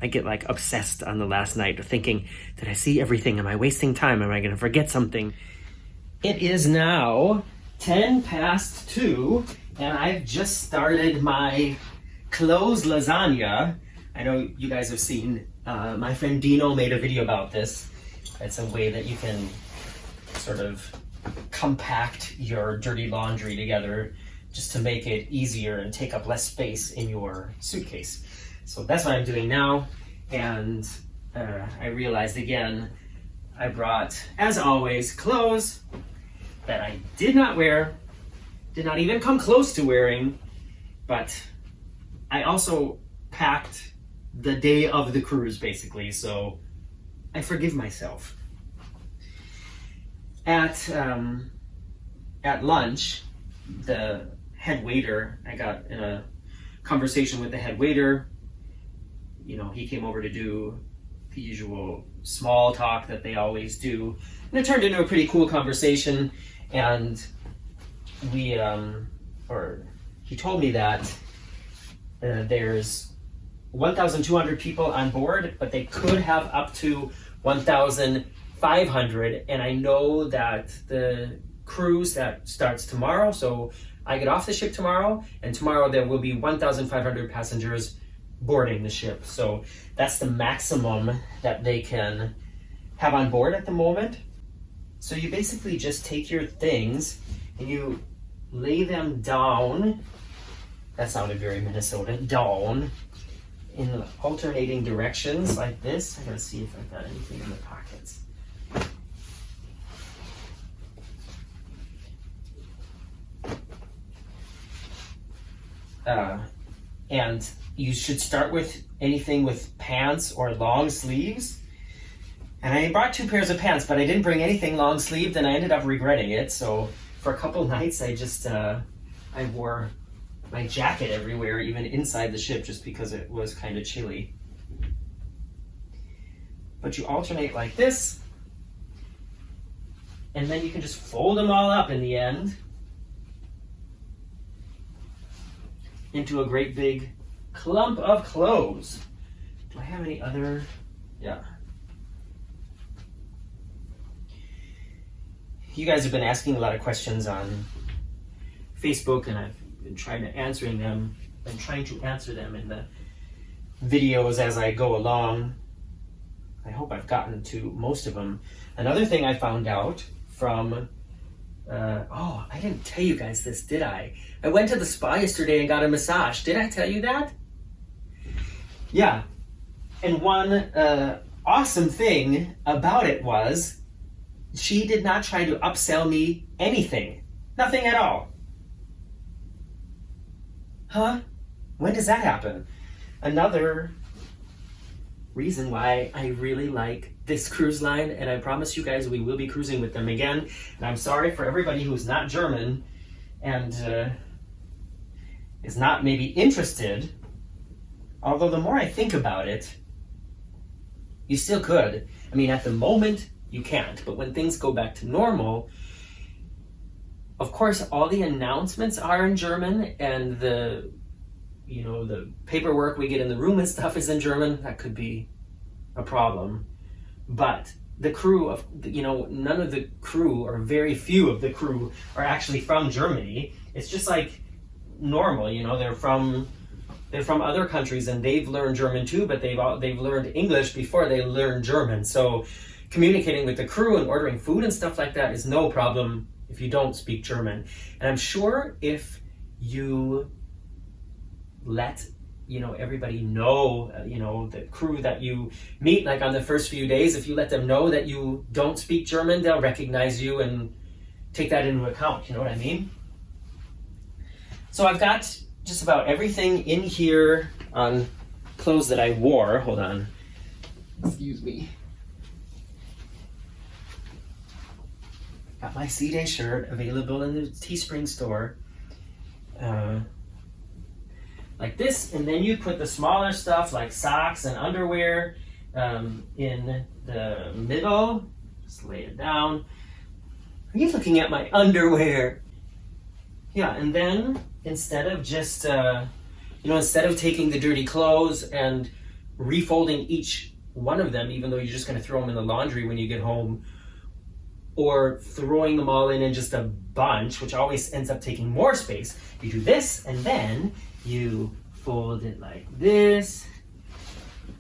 I get like obsessed on the last night thinking, did I see everything? Am I wasting time? Am I going to forget something? It is now 10 past 2 and I've just started my closed lasagna. I know you guys have seen, my friend Dino made a video about this. It's a way that you can sort of compact your dirty laundry together just to make it easier and take up less space in your suitcase. So that's what I'm doing now. And I realized again, I brought, as always, clothes that I did not wear, did not even come close to wearing, but I also packed the day of the cruise, basically, so I forgive myself. At lunch, the head waiter, I got in a conversation with the head waiter. You know, he came over to do the usual small talk that they always do, and it turned into a pretty cool conversation. And he told me that there's 1,200 people on board, but they could have up to 1,500. And I know that the cruise that starts tomorrow, so I get off the ship tomorrow, and tomorrow there will be 1,500 passengers boarding the ship. So that's the maximum that they can have on board at the moment. So you basically just take your things and you lay them down. That sounded very Minnesota. Down in alternating directions like this. I gotta see if I've got anything in the pockets. And you should start with anything with pants or long sleeves. And I brought 2 pairs of pants, but I didn't bring anything long sleeved, and I ended up regretting it. So for a couple nights, I just I wore my jacket everywhere, even inside the ship, just because it was kind of chilly. But you alternate like this, and then you can just fold them all up in the end into a great big clump of clothes. Do I have any other? Yeah. You guys have been asking a lot of questions on Facebook, and I've been trying to answer them in the videos as I go along. I hope I've gotten to most of them. Another thing I found out from, I didn't tell you guys this, did I? I went to the spa yesterday and got a massage. Did I tell you that? Yeah. And one awesome thing about it was she did not try to upsell me anything. Nothing at all. Huh? When does that happen? Another reason why I really like this cruise line, and I promise you guys we will be cruising with them again. And I'm sorry for everybody who's not German and is not maybe interested. Although the more I think about it, you still could. I mean, at the moment, you can't. But when things go back to normal, of course, all the announcements are in German, and the paperwork we get in the room and stuff is in German. That could be a problem. But the crew none of the crew, or very few of the crew, are actually from Germany. It's just like normal, they're from other countries, and they've learned German too, but they've learned English before they learned German. So communicating with the crew and ordering food and stuff like that is no problem if you don't speak German. And I'm sure if you let everybody know, the crew that you meet, like on the first few days, if you let them know that you don't speak German, they'll recognize you and take that into account. You know what I mean? So I've got just about everything in here on clothes that I wore. Hold on. Excuse me. Got my C-Day shirt available in the Teespring store. Like this, and then you put the smaller stuff like socks and underwear in the middle. Just lay it down. Are you looking at my underwear? Yeah, and then instead of just, instead of taking the dirty clothes and refolding each one of them, even though you're just going to throw them in the laundry when you get home, or throwing them all in just a bunch, which always ends up taking more space. You do this, and then you fold it like this,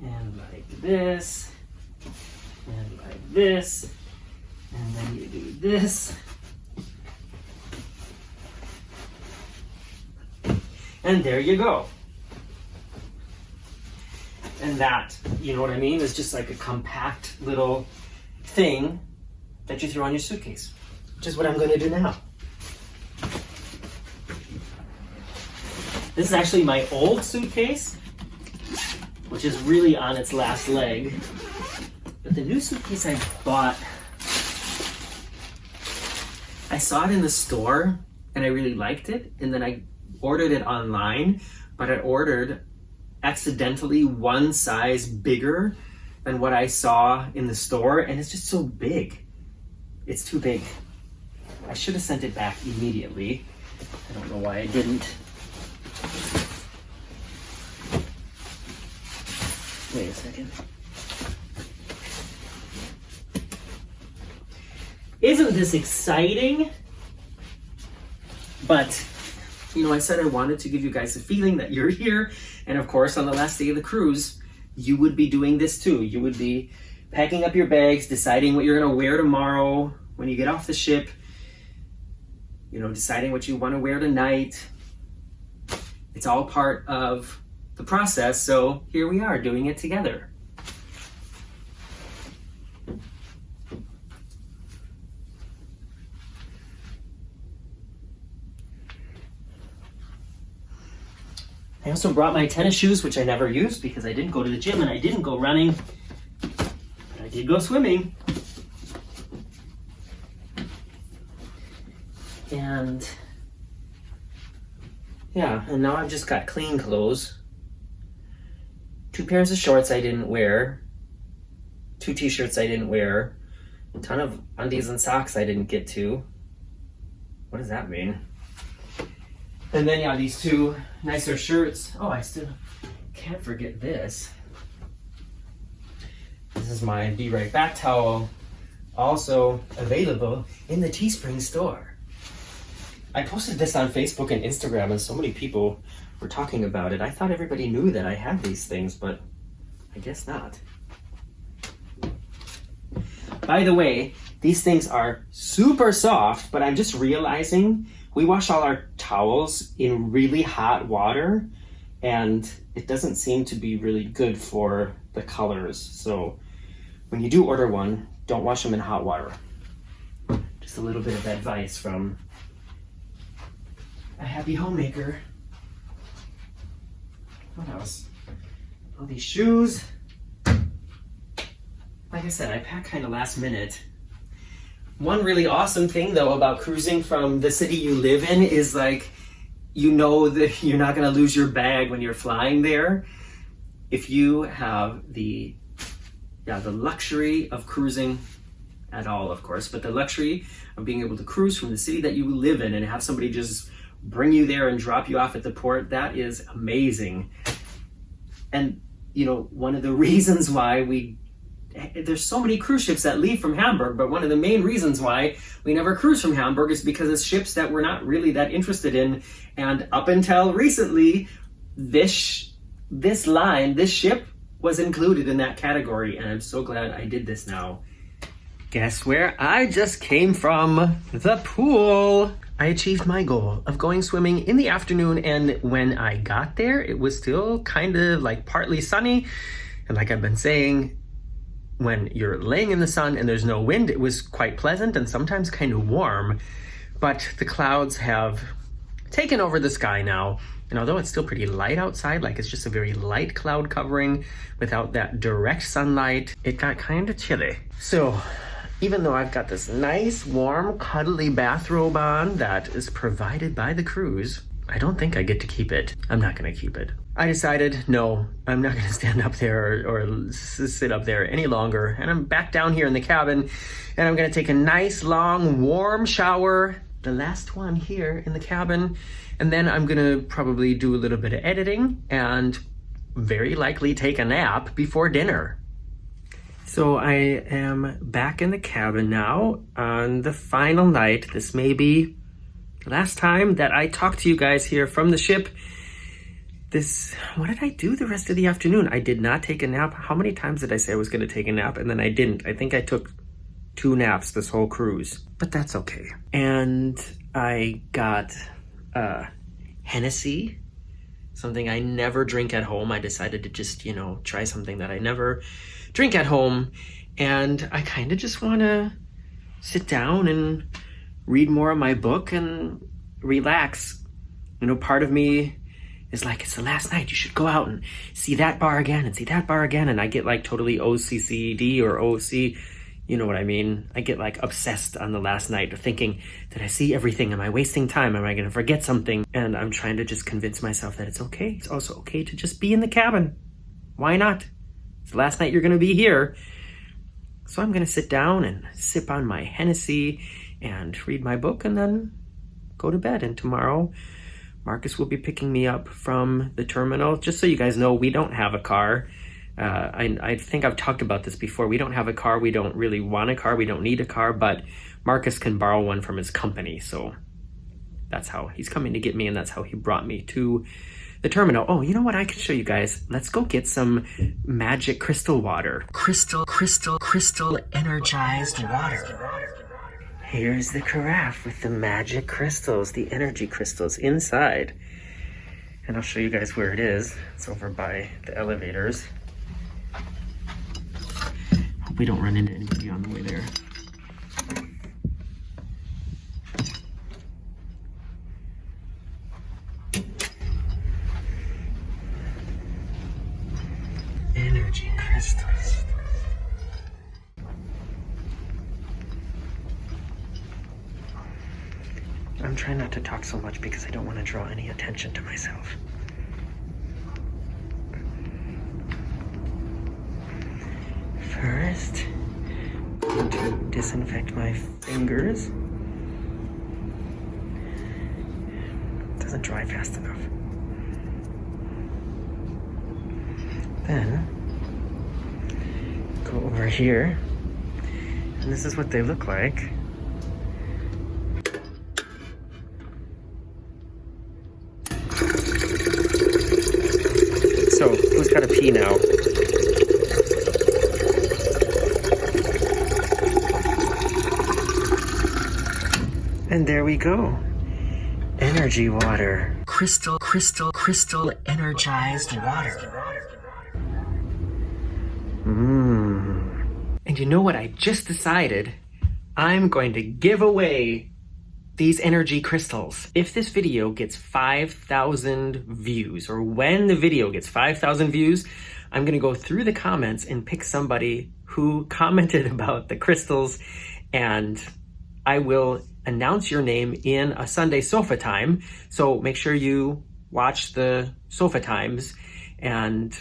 and like this, and like this, and then you do this. And there you go. And that, you know what I mean, is just like a compact little thing that you throw on your suitcase, which is what I'm going to do now. This is actually my old suitcase, which is really on its last leg. But the new suitcase I bought, I saw it in the store and I really liked it, and then I ordered it online, but I ordered accidentally one size bigger than what I saw in the store, and it's just so big. It's too big. I should have sent it back immediately. I don't know why I didn't. Wait a second. Isn't this exciting? But you know, I said I wanted to give you guys a feeling that you're here. And of course, on the last day of the cruise, you would be doing this too. You would be packing up your bags, deciding what you're going to wear tomorrow when you get off the ship, you know, deciding what you want to wear tonight. It's all part of the process. So here we are doing it together. I also brought my tennis shoes, which I never used because I didn't go to the gym and I didn't go running, but I did go swimming. And yeah, and now I've just got clean clothes. 2 pairs of shorts I didn't wear, 2 t-shirts I didn't wear, a ton of undies and socks I didn't get to. What does that mean? And then, yeah, these 2 nicer shirts. Oh, I still can't forget this. This is my Be Right Back towel, also available in the Teespring store. I posted this on Facebook and Instagram, and so many people were talking about it. I thought everybody knew that I had these things, but I guess not. By the way, these things are super soft, but I'm just realizing we wash all our towels in really hot water, and it doesn't seem to be really good for the colors. So when you do order one, don't wash them in hot water. Just a little bit of advice from a happy homemaker. What else? All these shoes. Like I said, I packed kind of last minute. One really awesome thing though about cruising from the city you live in is like, you know that you're not going to lose your bag when you're flying there. If you have the luxury of cruising at all, of course, but the luxury of being able to cruise from the city that you live in and have somebody just bring you there and drop you off at the port, that is amazing. And you know, one of the reasons why there's so many cruise ships that leave from Hamburg, but one of the main reasons why we never cruise from Hamburg is because it's ships that we're not really that interested in. And up until recently, this ship was included in that category. And I'm so glad I did this now. Guess where I just came from? The pool. I achieved my goal of going swimming in the afternoon. And when I got there, it was still kind of like partly sunny. And like I've been saying, when you're laying in the sun and there's no wind, it was quite pleasant and sometimes kind of warm. But the clouds have taken over the sky now. And although it's still pretty light outside, like it's just a very light cloud covering without that direct sunlight, it got kind of chilly. So even though I've got this nice, warm, cuddly bathrobe on that is provided by the cruise, I don't think I get to keep it. I'm not gonna keep it. I decided, no, I'm not gonna stand up there or sit up there any longer. And I'm back down here in the cabin and I'm gonna take a nice, long, warm shower, the last one here in the cabin. And then I'm gonna probably do a little bit of editing and very likely take a nap before dinner. So I am back in the cabin now on the final night. This may be the last time that I talk to you guys here from the ship. What did I do the rest of the afternoon? I did not take a nap. How many times did I say I was going to take a nap and then I didn't? I think I took 2 naps this whole cruise, but that's okay. And I got Hennessy, something I never drink at home. I decided to just, try something that I never drink at home. And I kind of just want to sit down and read more of my book and relax. Part of me is like, it's the last night, you should go out and see that bar again and see that bar again. And I get like totally OCCD or OC, you know what I mean? I get like obsessed on the last night thinking, did I see everything? Am I wasting time? Am I going to forget something? And I'm trying to just convince myself that it's okay. It's also okay to just be in the cabin. Why not? It's the last night you're going to be here. So I'm going to sit down and sip on my Hennessy and read my book and then go to bed. And tomorrow, Marcus will be picking me up from the terminal. Just so you guys know, we don't have a car. I think I've talked about this before. We don't have a car. We don't really want a car. We don't need a car, but Marcus can borrow one from his company. So that's how he's coming to get me, and that's how he brought me to the terminal. Oh, you know what? I can show you guys. Let's go get some magic crystal water. Crystal energized water. Here's the carafe with the magic crystals, the energy crystals inside. And I'll show you guys where it is. It's over by the elevators. Hope we don't run into anybody on the way there. Energy crystals. I'm trying not to talk so much because I don't want to draw any attention to myself. First, I'm going to disinfect my fingers. It doesn't dry fast enough. Then, go over here, and this is what they look like. So, who's got a pee now? And there we go. Energy water. Crystal energized water. And you know what I just decided? I'm going to give away these energy crystals. If this video gets 5,000 views, or when the video gets 5,000 views, I'm gonna go through the comments and pick somebody who commented about the crystals, and I will announce your name in a Sunday Sofa Time. So make sure you watch the Sofa Times and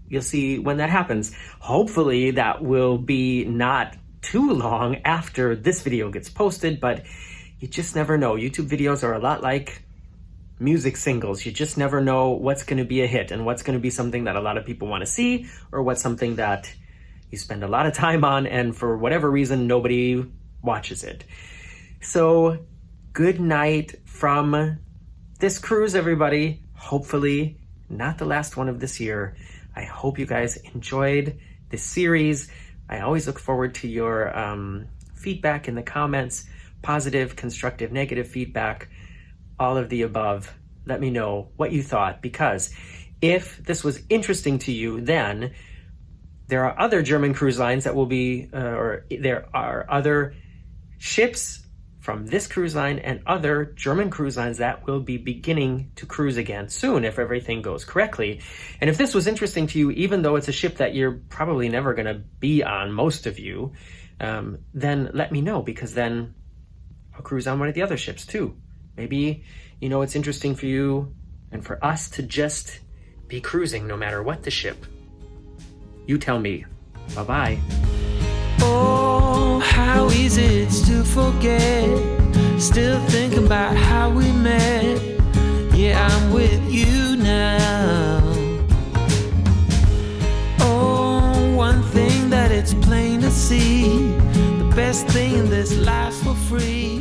you'll see when that happens. Hopefully that will be not too long after this video gets posted, but you just never know. YouTube videos are a lot like music singles. You just never know what's going to be a hit and what's going to be something that a lot of people want to see, or what's something that you spend a lot of time on and for whatever reason nobody watches it. So good night from this cruise, everybody. Hopefully not the last one of this year. I hope you guys enjoyed this series. I always look forward to your feedback in the comments. Positive, constructive, negative feedback, all of the above. Let me know what you thought, because if this was interesting to you, then there are other German cruise lines that will be, or there are other ships from this cruise line and other German cruise lines that will be beginning to cruise again soon if everything goes correctly. And if this was interesting to you, even though it's a ship that you're probably never going to be on, most of you, then let me know, because then I'll cruise on one of the other ships too. Maybe, it's interesting for you and for us to just be cruising no matter what the ship. You tell me. Bye-bye. Oh, how easy it's to forget. Still thinking about how we met. Yeah, I'm with you now. best thing in this life for free.